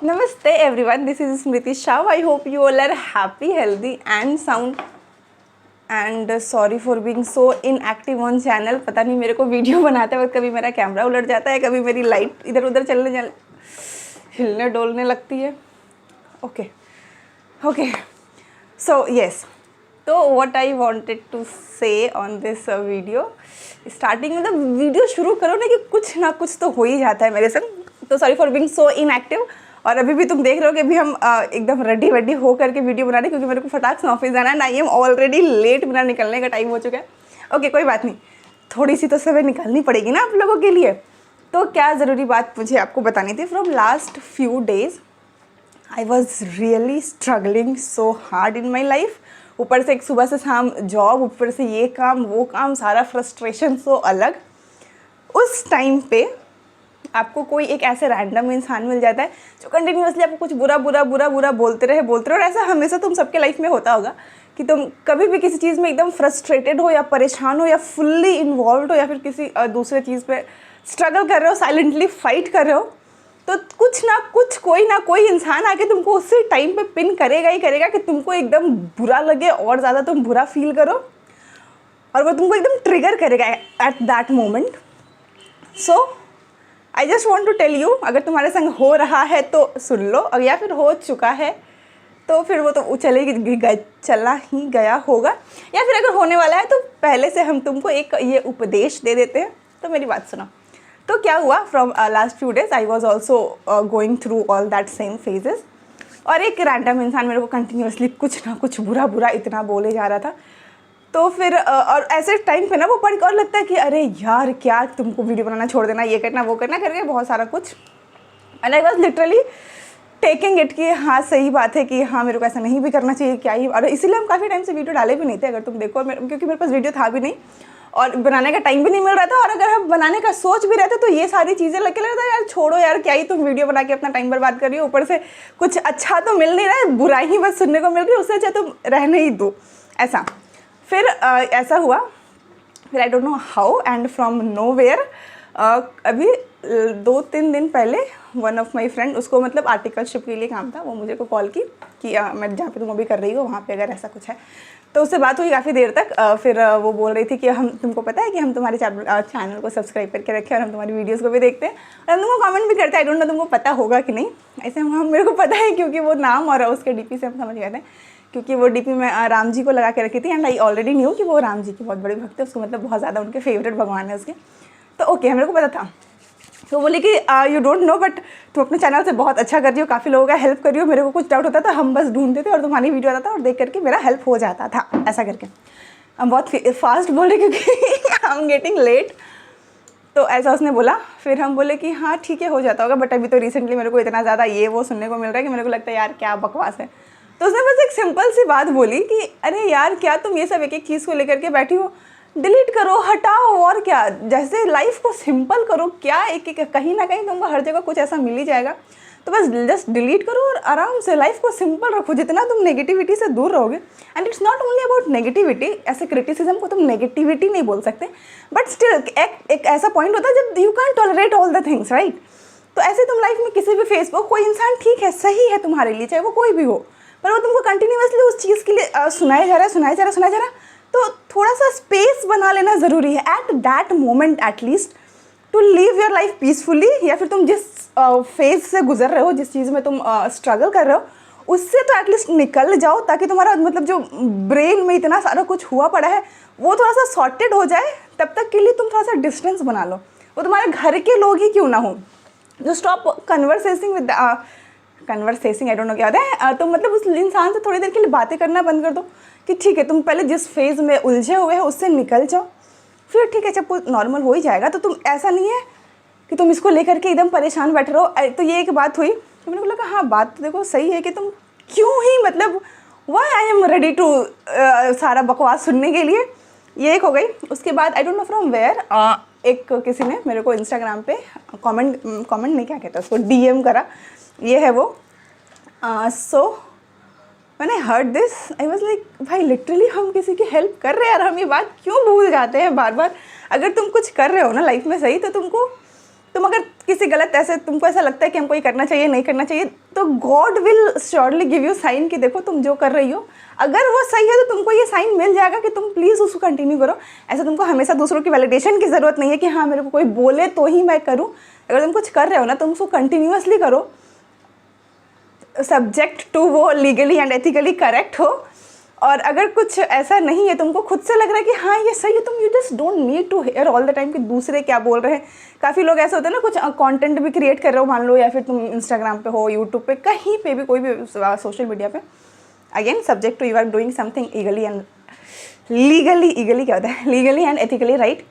Namaste everyone, this is Smriti Shah. I hope you all are happy, healthy and sound. And sorry for being so inactive on channel. पता नहीं मेरे को video बनाते वक्त कभी मेरा कैमरा उलट जाता है, कभी मेरी लाइट इधर उधर हिलने डोलने लगती है. Okay. So yes. तो what I wanted to say on this video. Starting में तो वीडियो शुरू करो ना कि कुछ ना कुछ तो हो ही जाता है मेरे संग. तो sorry for being so inactive. और अभी भी तुम देख रहे हो कि अभी हम एकदम रेडी वेडी हो करके वीडियो बना रहे हैं क्योंकि मेरे को फटाक से ऑफिस जाना है. आई एम ऑलरेडी लेट, मेरा निकलने का टाइम हो चुका है. ओके कोई बात नहीं, थोड़ी सी तो समय निकालनी पड़ेगी ना आप लोगों के लिए. तो क्या ज़रूरी बात मुझे आपको बतानी थी. From last few days I was really struggling so hard in my life. ऊपर से एक सुबह से शाम जॉब, ऊपर से ये काम वो काम, सारा फ्रस्ट्रेशन सो अलग. उस टाइम पे आपको कोई एक ऐसे रैंडम इंसान मिल जाता है जो कंटिन्यूसली आपको कुछ बुरा बोलते रहे. और ऐसा हमेशा तुम सबके लाइफ में होता होगा कि तुम कभी भी किसी चीज़ में एकदम फ्रस्ट्रेटेड हो या परेशान हो या फुल्ली इन्वॉल्व हो या फिर किसी दूसरे चीज़ पे स्ट्रगल कर रहे हो, साइलेंटली फाइट कर रहे हो, तो कुछ ना कुछ कोई ना कोई इंसान आके तुमको उसी टाइम पे पिन करेगा ही करेगा कि तुमको एकदम बुरा लगे और ज़्यादा तुम बुरा फील करो और वो तुमको एकदम ट्रिगर करेगा at that moment. So I just want to tell you, अगर तुम्हारे संग हो रहा है तो सुन लो, और या फिर हो चुका है तो फिर वो तो चला ही गया होगा, या फिर अगर होने वाला है तो पहले से हम तुमको एक ये उपदेश दे देते हैं. तो मेरी बात सुनो. तो क्या हुआ, from last few days I was also going through all that same phases. और एक रैंडम इंसान मेरे को कंटिन्यूसली कुछ ना कुछ बुरा इतना बोले जा रहा था. तो फिर और ऐसे टाइम पे ना वो पढ़ के और लगता है कि अरे यार क्या तुमको वीडियो बनाना छोड़ देना, ये करना वो करना करके बहुत सारा कुछ. And I was literally taking it कि हाँ सही बात है कि हाँ मेरे को ऐसा नहीं भी करना चाहिए, क्या ही. और इसीलिए हम काफ़ी टाइम से वीडियो डाले भी नहीं थे, अगर तुम देखो, क्योंकि मेरे पास वीडियो था भी नहीं और बनाने का टाइम भी नहीं मिल रहा था. और अगर हम बनाने का सोच भी रहे थे तो ये सारी चीज़ें लग के लग रहा था यार छोड़ो यार, क्या ही तुम वीडियो बना के अपना टाइम बर्बाद कर रही हो, ऊपर से कुछ अच्छा तो मिल नहीं रहा है, बुराई ही बस सुनने को मिल रही है, उससे अच्छा तुम रहने ही दो ऐसा. फिर ऐसा हुआ, फिर I don't know how and from nowhere अभी 2-3 दिन पहले वन ऑफ माई फ्रेंड, उसको मतलब आर्टिकलशिप के लिए काम था, वो मुझे को कॉल की कि मैं जहाँ पे तुम अभी कर रही हो वहाँ पे अगर ऐसा कुछ है. तो उससे बात हुई काफ़ी देर तक. फिर वो बोल रही थी कि हम तुमको पता है कि हम तुम्हारे चैनल को सब्सक्राइब करके रखे और हम तुम्हारी वीडियोस को भी देखते हैं और हम तुमको कमेंट भी करते हैं. आई डोंट नो तुमको पता होगा कि नहीं. ऐसे हम मेरे को पता है क्योंकि वो नाम और उसके डीपी से हम समझ गए थे, क्योंकि वो डीपी में राम जी को लगा के रखी थी. एंड आई ऑलरेडी न्यू कि वो राम जी की बहुत बड़ी भक्त है, उसको मतलब बहुत ज़्यादा उनके फेवरेट भगवान है उसके. तो ओके मेरे को पता था. तो बोली कि यू डोंट नो बट तुम अपने चैनल से बहुत अच्छा कर रही हो, काफ़ी लोगों का हेल्प कर रही हो. मेरे को कुछ डाउट होता था, हम बस ढूंढते थे और तुम्हारी वीडियो आता था और देख करके मेरा हेल्प हो जाता था ऐसा करके. हम बहुत फास्ट बोले क्योंकि आई एम गेटिंग लेट. तो ऐसा उसने बोला. फिर हम बोले कि हाँ ठीक है हो जाता होगा, बट अभी तो रिसेंटली मेरे को इतना ज़्यादा ये वो सुनने को मिल रहा है कि मेरे को लगता है यार क्या बकवास है. तो उसने बस एक सिंपल सी बात बोली कि अरे यार क्या तुम ये सब एक चीज़ को लेकर के बैठी हो, डिलीट करो, हटाओ, और क्या, जैसे लाइफ को सिंपल करो. क्या एक कहीं ना कहीं तुमको हर जगह कुछ ऐसा मिल ही जाएगा, तो बस जस्ट डिलीट करो और आराम से लाइफ को सिंपल रखो. जितना तुम नेगेटिविटी से दूर रहोगे, and it's not only about negativity, ऐसे क्रिटिसिज्म को तुम नेगेटिविटी नहीं बोल सकते, बट स्टिल एक ऐसा पॉइंट होता है जब you can tolerate all the things, right. तो ऐसे तुम लाइफ में किसी भी फेस पर कोई इंसान ठीक है, सही है तुम्हारे लिए, चाहे वो कोई भी हो, पर वो तुमको कंटिन्यूसली उस चीज़ के लिए सुनाया जा रहा है, तो थोड़ा सा स्पेस बना लेना ज़रूरी है eight that moment at least to live your life peacefully. या फिर तुम जिस फेज से गुजर रहे हो, जिस चीज़ में तुम स्ट्रगल कर रहे हो, उससे तो एटलीस्ट निकल जाओ, ताकि तुम्हारा मतलब जो ब्रेन में इतना सारा कुछ हुआ पड़ा है वो थोड़ा सा सॉर्टेड हो जाए. तब तक के लिए तुम थोड़ा सा डिस्टेंस बना लो. वो तुम्हारे घर के लोग ही क्यों ना हो, जो स्टॉप कन्वर्सेसिंग आई डोंट नो क्या होता है. तो मतलब उस इंसान से थोड़ी देर के लिए बातें करना बंद कर दो कि ठीक है तुम पहले जिस फेज़ में उलझे हुए हो उससे निकल जाओ. फिर ठीक है जब वो नॉर्मल हो ही जाएगा, तो तुम ऐसा नहीं है कि तुम इसको लेकर के एकदम परेशान बैठे रहो. तो ये एक बात हुई तो मेरे को लगा हाँ बात तो देखो सही है कि तुम क्यों ही मतलब why I am ready to सारा बकवास सुनने के लिए. ये एक हो गई. उसके बाद I don't know from where एक किसी ने मेरे को इंस्टाग्राम पे कमेंट नहीं क्या कहते उसको, डीएम करा. ये है वो. So when I heard this I was like भाई लिटरली हम किसी की हेल्प कर रहे हैं यार, हम ये बात क्यों भूल जाते हैं बार बार. अगर तुम कुछ कर रहे हो ना लाइफ में सही, तो तुमको तुम अगर किसी गलत ऐसे तुमको ऐसा लगता है कि हमको ये करना चाहिए नहीं करना चाहिए, तो God will surely give you sign कि देखो तुम जो कर रही हो अगर वो सही है तो तुमको ये साइन मिल जाएगा कि तुम प्लीज़ उसको कंटिन्यू करो। ऐसा तुमको हमेशा दूसरों की वैलिडेशन की ज़रूरत नहीं है कि हाँ मेरे को कोई बोले तो ही मैं करूँ। अगर तुम कुछ कर रहे हो ना तुम उसको कंटिन्यूअसली करो, सब्जेक्ट टू वो लीगली एंड एथिकली करेक्ट हो। और अगर कुछ ऐसा नहीं है, तुमको खुद से लग रहा है कि हाँ ये सही है, तुम you just don't need to hear all the time कि दूसरे क्या बोल रहे हैं। काफ़ी लोग ऐसे होते हैं ना, कुछ कंटेंट भी क्रिएट कर रहे हो मान लो, या फिर तुम इंस्टाग्राम पे हो, यूट्यूब पे, कहीं पे भी, कोई भी सोशल मीडिया पे, again subject to you are doing something illegally and legally क्या होता है, लीगली एंड एथिकली राइट।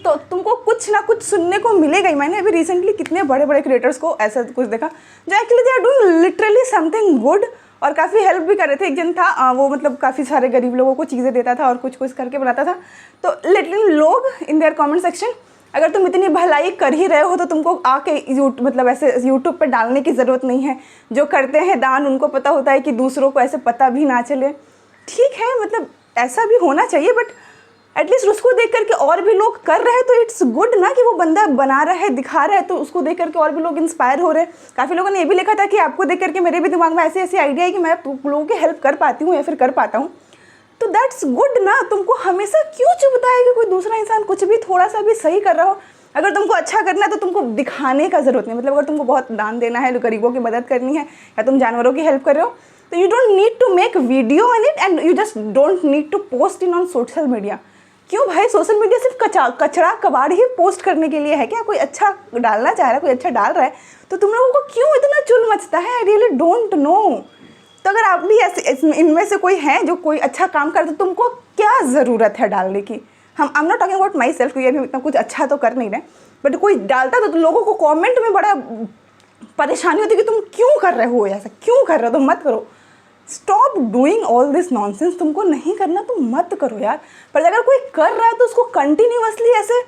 तो तुमको कुछ ना कुछ सुनने को मिलेगा ही। मैंने अभी रिसेंटली कितने बड़े बड़े क्रिएटर्स को ऐसा कुछ देखा जो actually they are doing literally something good और काफ़ी हेल्प भी कर रहे थे। एक जन था वो मतलब काफ़ी सारे गरीब लोगों को चीज़ें देता था और कुछ कुछ करके बनाता था। तो लिटरली लोग इन देयर कमेंट सेक्शन, अगर तुम इतनी भलाई कर ही रहे हो तो तुमको आके मतलब ऐसे यूट्यूब पे डालने की ज़रूरत नहीं है। जो करते हैं दान उनको पता होता है कि दूसरों को ऐसे पता भी ना चले। ठीक है, मतलब ऐसा भी होना चाहिए, बट एटलीस्ट उसको देख करके और भी लोग कर रहे हैं तो इट्स गुड ना कि वो बंदा बना रहा है, दिखा रहा है, तो उसको देख करके और भी लोग इंस्पायर हो रहे हैं। काफ़ी लोगों ने ये भी लिखा था कि आपको देख करके मेरे भी दिमाग में ऐसे ऐसे आइडिया है कि मैं लोगों की हेल्प कर पाती हूँ या फिर कर पाता हूँ। तो दैट्स गुड ना। तुमको हमेशा क्यों चुभता है कि कोई दूसरा इंसान कुछ भी थोड़ा सा भी सही कर रहा हो। अगर तुमको अच्छा करना है तो तुमको दिखाने का ज़रूरत नहीं। मतलब अगर तुमको बहुत दान देना है, गरीबों की मदद करनी है, या तुम जानवरों की हेल्प कर रहे हो, तो you don't need to make video on it and you just don't need to post in on social media. क्यों भाई, सोशल मीडिया सिर्फ कचरा कबाड़ ही पोस्ट करने के लिए है क्या? कोई अच्छा डालना चाह रहा है, कोई अच्छा डाल रहा है, तो तुम लोगों को क्यों इतना चुल मचता है? I really don't know. तो अगर आप भी ऐसे इनमें से कोई है जो कोई अच्छा काम करते, तो तुमको क्या ज़रूरत है डालने की? हम I am not talking about my self, क्योंकि अभी इतना कुछ अच्छा तो कर नहीं रहे, बट कोई डालता तो लोगों को कॉमेंट में बड़ा परेशानी होती है कि तुम क्यों कर रहे हो, ऐसा क्यों कर रहे हो, तो मत करो। Stop doing all this nonsense. तुमको नहीं करना तो मत करो यार। पर अगर कोई कर रहा है तो उसको कंटिन्यूअसली ऐसे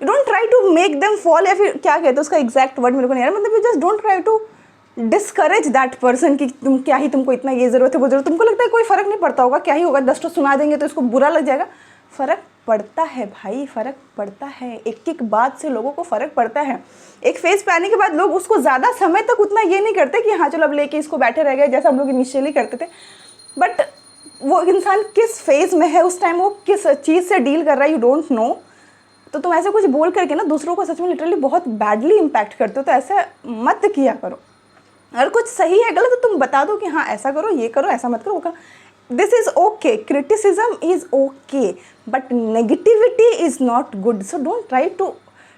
don't try to make them fall, या फिर क्या कहते हैं उसका एग्जैक्ट वर्ड मेरे को नहीं आ रहा, मतलब you just don't try to discourage that person कि तुम क्या ही तुमको इतना ये ज़रूरत है वो ज़रूरत। तुमको लगता है कोई फ़र्क नहीं पड़ता होगा, क्या ही होगा, 10 तो सुना देंगे तो इसको बुरा लग जाएगा। फ़र्क पड़ता है भाई, फ़र्क पड़ता है। एक एक बात से लोगों को फ़र्क पड़ता है। एक फेज़ पे आने के बाद लोग उसको ज़्यादा समय तक उतना ये नहीं करते कि हाँ चलो अब लेके इसको बैठे रह गए, जैसा हम लोग इनिशियली करते थे। बट वो इंसान किस फेज़ में है उस टाइम, वो किस चीज़ से डील कर रहा है, यू डोंट नो। तो तुम ऐसे कुछ बोल करके ना दूसरों को सच में लिटरली बहुत बैडली इम्पैक्ट करते हो। तो ऐसा मत किया करो। अगर कुछ सही है गलत तो तुम बता दो कि हाँ ऐसा करो, ये करो, ऐसा मत करो, वो करो। This is okay, criticism is okay, but negativity is not good. So don't try to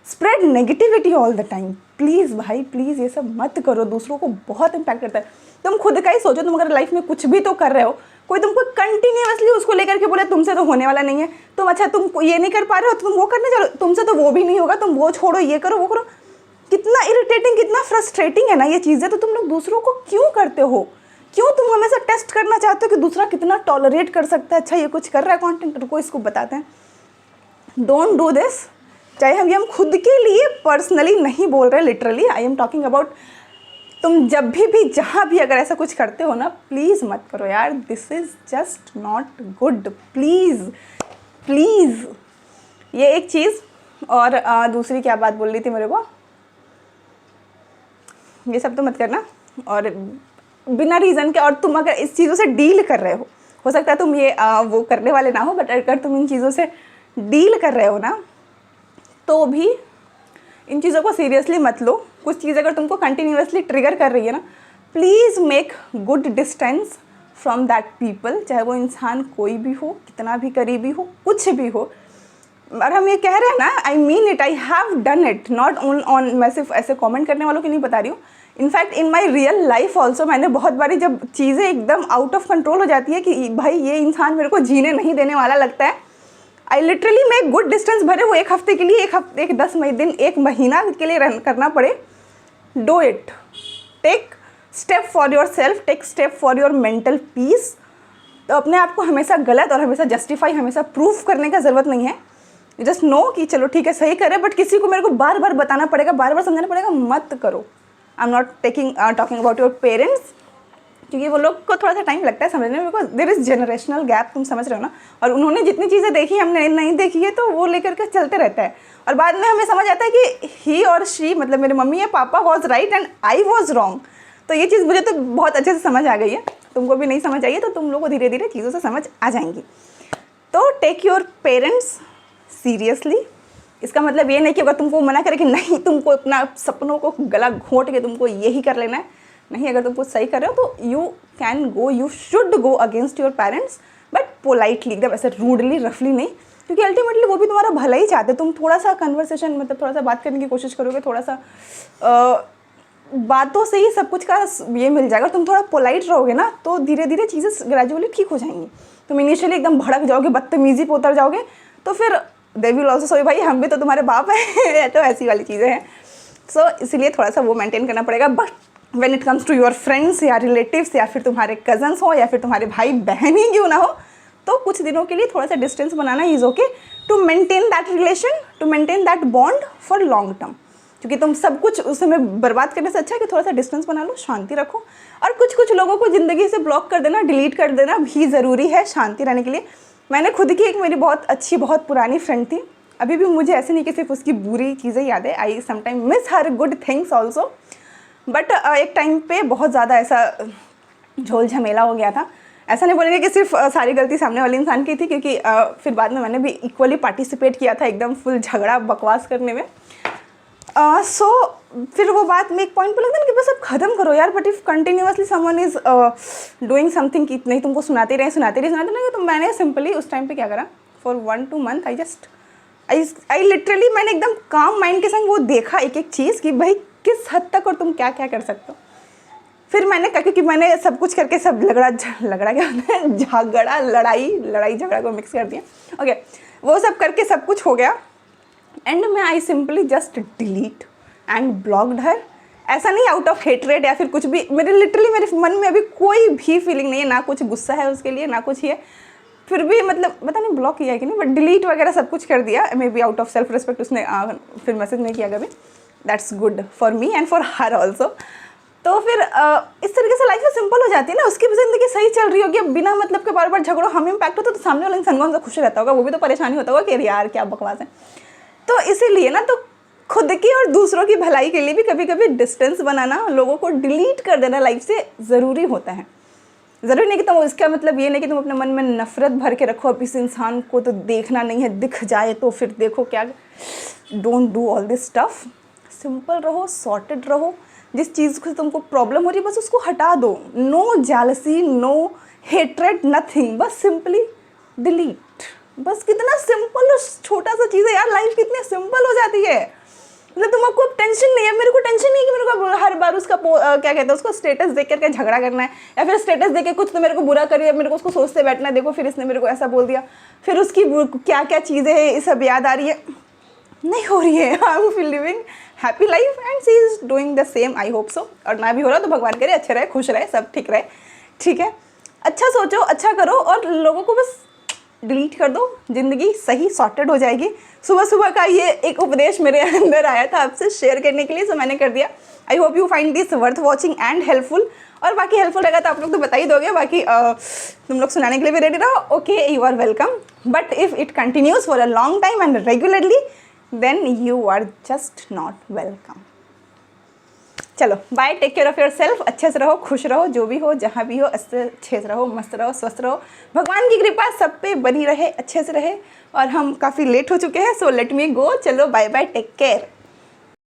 spread negativity all the time. Please भाई प्लीज़ ये सब मत करो, दूसरों को बहुत इम्पैक्ट करता है। तुम खुद का ही सोचो, तुम अगर लाइफ में कुछ भी तो कर रहे हो, कोई तुमको कंटिन्यूअसली उसको लेकर के बोले तुमसे तो होने वाला नहीं है, तुम अच्छा तुम ये नहीं कर पा रहे हो तो तुम वो करने चलो, तुमसे तो वो भी नहीं होगा, तुम वो छोड़ो, ये करो, वो करो। कितना इरिटेटिंग, कितना फ्रस्ट्रेटिंग है ना ये चीज़ें। तो तुम लोग दूसरों को क्यों करते हो? क्यों तुम हमेशा टेस्ट करना चाहते हो कि दूसरा कितना टॉलरेट कर सकता है? अच्छा ये कुछ कर रहा है कंटेंट, रुको इसको बताते हैं। Don't do this. चाहे हम खुद के लिए पर्सनली नहीं बोल रहे, literally I am talking about, तुम जब भी जहाँ भी अगर ऐसा कुछ करते हो ना, प्लीज़ मत करो यार। This is just not good. Please please. ये एक चीज़। और दूसरी क्या बात बोल रही थी मेरे को, ये सब तो मत करना। और बिना रीज़न के, और तुम अगर इस चीज़ों से डील कर रहे हो सकता है तुम ये वो करने वाले ना हो, बट अगर तुम इन चीज़ों से डील कर रहे हो ना, तो भी इन चीज़ों को सीरियसली मत लो। कुछ चीज़ अगर तुमको कंटिन्यूअसली ट्रिगर कर रही है ना, please make good distance from that people. चाहे वो इंसान कोई भी हो, कितना भी करीबी हो, कुछ भी हो। और हम ये कह रहे हैं ना, I mean it, I have done it, not on मैं सिर्फ ऐसे कमेंट करने वालों की नहीं बता रही हूँ। In fact in my real life also मैंने बहुत बारी, जब चीज़ें एकदम आउट ऑफ कंट्रोल हो जाती है कि भाई ये इंसान मेरे को जीने नहीं देने वाला लगता है, I literally make good distance. भरे वो एक हफ्ते के लिए, एक 10 दिन, एक महीना के लिए करना पड़े, do it. Take step for your self, take step for your mental peace. तो अपने आप को हमेशा गलत और हमेशा जस्टिफाई, हमेशा प्रूफ करने का ज़रूरत नहीं है। जस्ट नो कि चलो ठीक है सही करे, बट किसी को मेरे को बार बार बताना पड़ेगा, बार बार समझाना पड़ेगा, मत करो। I am not talking about your parents, क्योंकि वो लोग को थोड़ा सा टाइम लगता है समझने में, because there is generational gap, तुम समझ रहे हो ना। और उन्होंने जितनी चीज़ें देखी हमने नहीं देखी है, तो वो लेकर के चलते रहता है। और बाद में हमें समझ आता है कि ही और शी, मतलब मेरे मम्मी या पापा was right and I was wrong. तो ये चीज़ मुझे तो बहुत अच्छे से समझ आ गई है, तुमको भी नहीं समझ आई है तो तुम लोग को धीरे धीरे चीज़ों से समझ आ जाएंगी। तो टेक योर पेरेंट्स सीरियसली। इसका मतलब ये नहीं कि अगर तुमको मना करे कि नहीं तुमको अपना सपनों को गला घोंट के तुमको यही कर लेना है, नहीं, अगर तुम कुछ सही कर रहे हो तो you can go, you should go against your parents, but politely, एकदम ऐसे रूडली रफली नहीं, क्योंकि अल्टीमेटली वो भी तुम्हारा भला ही चाहते। तुम थोड़ा सा कन्वर्सेशन, मतलब थोड़ा सा बात करने की कोशिश करोगे, थोड़ा सा बातों से ही सब कुछ का ये मिल जाएगा। तुम थोड़ा पोलाइट रहोगे ना तो धीरे धीरे चीज़ें ग्रेजुअली ठीक हो जाएंगी। तुम इनिशियली एकदम भड़क जाओगे, बदतमीजी पे उतर जाओगे, तो फिर दे विल ऑल्सो सो भाई हम भी तो तुम्हारे बाप हैं तो ऐसी वाली चीज़ें हैं। सो इसलिए थोड़ा सा वो मेंटेन करना पड़ेगा। But when it comes to your friends या रिलेटिव्स या फिर तुम्हारे कजन्स हो या फिर तुम्हारे भाई बहन ही क्यों ना हो, तो कुछ दिनों के लिए थोड़ा सा डिस्टेंस बनाना is okay to maintain that relation, to maintain that bond for long term. क्योंकि तुम सब कुछ उस समय बर्बाद करने से अच्छा है कि थोड़ा सा डिस्टेंस बना लो, शांति रखो। और कुछ कुछ लोगों को ज़िंदगी से ब्लॉक कर देना, डिलीट कर देना भी ज़रूरी है शांति रहने के लिए। मैंने खुद की एक मेरी बहुत अच्छी बहुत पुरानी फ्रेंड थी, अभी भी मुझे ऐसे नहीं कि सिर्फ उसकी बुरी चीज़ें याद है, आई sometime miss her good things also. But एक टाइम पे बहुत ज़्यादा ऐसा झोल झमेला हो गया था। ऐसा नहीं बोलेंगे कि सिर्फ सारी गलती सामने वाले इंसान की थी, क्योंकि फिर बाद में मैंने भी इक्वली पार्टिसिपेट किया था एकदम फुल झगड़ा बकवास करने में। सो फिर वो बात में एक पॉइंट पर लगता है कि बस अब ख़त्म करो यार। But if continuously someone is doing something कि नहीं तुमको सुनाते रहे, तो मैंने सिंपली उस टाइम पे क्या करा, फॉर 1-2 मंथ आई लिटरली मैंने एकदम काम माइंड के संग वो देखा एक एक चीज़ कि भाई किस हद तक और तुम क्या क्या कर सकते हो। फिर मैंने कहा, क्योंकि मैंने सब कुछ करके सब लगड़ा क्या होता है, झगड़ा लड़ाई झगड़ा को मिक्स कर दिया। ओके, वो सब करके सब कुछ हो गया एंड में I simply just delete and blocked her. ऐसा नहीं आउट ऑफ हेटरेट या फिर कुछ भी, मेरे मन में अभी कोई भी फीलिंग नहीं है, ना कुछ गुस्सा है उसके लिए ना कुछ ही है। फिर भी मतलब पता नहीं ब्लॉक किया है कि नहीं, बट डिलीट वगैरह सब कुछ कर दिया। May be out of self respect उसने फिर मैसेज नहीं किया कभी। That's good for me and for her also. तो फिर इस तरीके से लाइफ में सिंपल हो जाती है ना। उसकी भी ज़िंदगी सही चल रही होगी, अब बिना मतलब के बार बार झगड़ो हम इम्पैक्ट हो तो सामने वाला इंसान कौन सा खुश रहता होगा, वो भी तो परेशानी होता होगा कि यार क्या बकवास है। तो इसीलिए ना, तो खुद की और दूसरों की भलाई के लिए भी कभी कभी डिस्टेंस बनाना, लोगों को डिलीट कर देना लाइफ से ज़रूरी होता है। ज़रूरी नहीं कि तुम इसका मतलब ये नहीं कि तुम अपने मन में नफ़रत भर के रखो, अब इस इंसान को तो देखना नहीं है, दिख जाए तो फिर देखो क्या। Don't do all this stuff. Simple रहो, सॉर्टेड रहो। जिस चीज़ को तुमको प्रॉब्लम हो रही है बस उसको हटा दो। No jealousy, no hatred, nothing, बस सिंपली डिलीट। बस कितना सिंपल और छोटा सा चीज़ है यार, लाइफ कितनी सिंपल हो जाती है। मतलब तुम आपको टेंशन नहीं है, मेरे को टेंशन नहीं है कि मेरे को हर बार उसका क्या कहते हैं उसको स्टेटस देख करके झगड़ा करना है, या फिर स्टेटस देख के कुछ तो मेरे को बुरा करिए, मेरे को उसको सोचते बैठना है, देखो फिर इसने मेरे को ऐसा बोल दिया, फिर उसकी क्या क्या चीज़ें हैं ये सब याद आ रही है। नहीं हो रही है। I am living happy life and she is doing the same, I hope so. और ना भी हो रहा तो भगवान करे अच्छे रहे, खुश रहे, सब ठीक रहे, ठीक है। अच्छा सोचो, अच्छा करो और लोगों को बस डिलीट कर दो, ज़िंदगी सही सॉर्टेड हो जाएगी। सुबह सुबह का ये एक उपदेश मेरे अंदर आया था आपसे शेयर करने के लिए, सो मैंने कर दिया। I hope you find this worth watching and helpful. और बाकी हेल्पफुल रहेगा तो आप लोग तो बता ही दोगे, बाकी तुम लोग सुनाने के लिए भी रेडी रहो, okay, you are welcome. But if it continues for a long time and regularly then you are just not welcome. चलो bye, take care of yourself. अच्छे से रहो, खुश रहो, जो भी हो जहाँ भी हो अच्छे से रहो, मस्त रहो, स्वस्थ रहो। भगवान की कृपा सब पे बनी रहे, अच्छे से रहे। और हम काफ़ी लेट हो चुके हैं, सो लेट मी गो। चलो बाय बाय, टेक केयर।